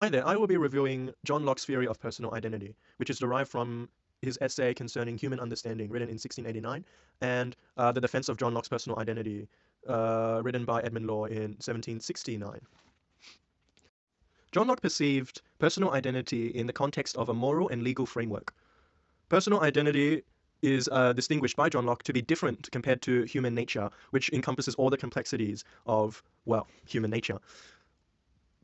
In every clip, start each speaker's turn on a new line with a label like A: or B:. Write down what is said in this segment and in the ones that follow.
A: Hi there, I will be reviewing John Locke's theory of personal identity, which is derived from his essay concerning human understanding, written in 1689, and The Defense of John Locke's Personal Identity, written by Edmund Law in 1769. John Locke perceived personal identity in the context of a moral and legal framework. Personal identity is distinguished by John Locke to be different compared to human nature, which encompasses all the complexities of, well, human nature.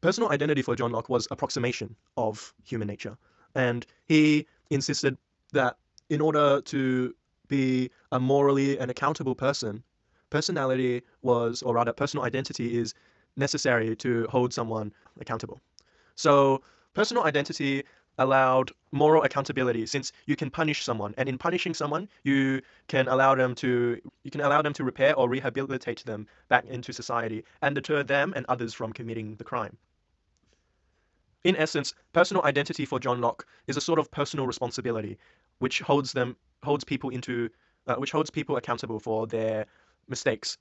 A: Personal identity for John Locke was approximation of human nature. And he insisted that in order to be a morally and accountable person, personality was, or rather, personal identity is necessary to hold someone accountable. So, personal identity allowed moral accountability since you can punish someone, and in punishing someone, you can allow them to repair or rehabilitate them back into society and deter them and others from committing the crime. In essence, personal identity for John Locke is a sort of personal responsibility, which holds people into which holds people accountable for their mistakes.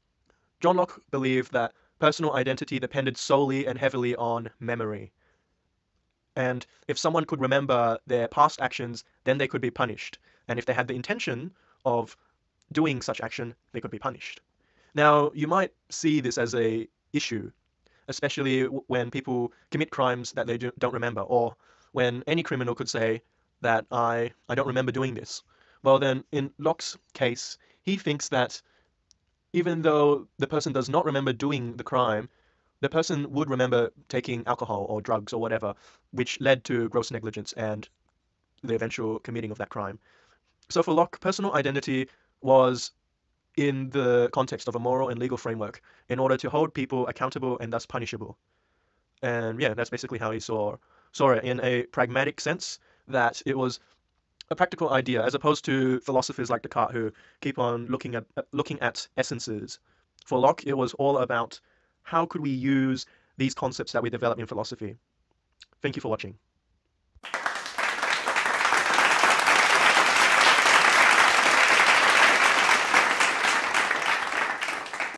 A: John Locke believed that personal identity depended solely and heavily on memory. And if someone could remember their past actions, then they could be punished. And if they had the intention of doing such action, they could be punished. Now, you might see this as a issue, especially when people commit crimes that they don't remember, or when any criminal could say that I don't remember doing this. Well, then, in Locke's case, he thinks that even though the person does not remember doing the crime, the person would remember taking alcohol or drugs or whatever, which led to gross negligence and the eventual committing of that crime. So for Locke, personal identity was in the context of a moral and legal framework in order to hold people accountable and thus punishable. And yeah, that's basically how he saw it in a pragmatic sense, that it was a practical idea as opposed to philosophers like Descartes who keep on looking at essences. For Locke, it was all about how could we use these concepts that we develop in philosophy. Thank you for watching.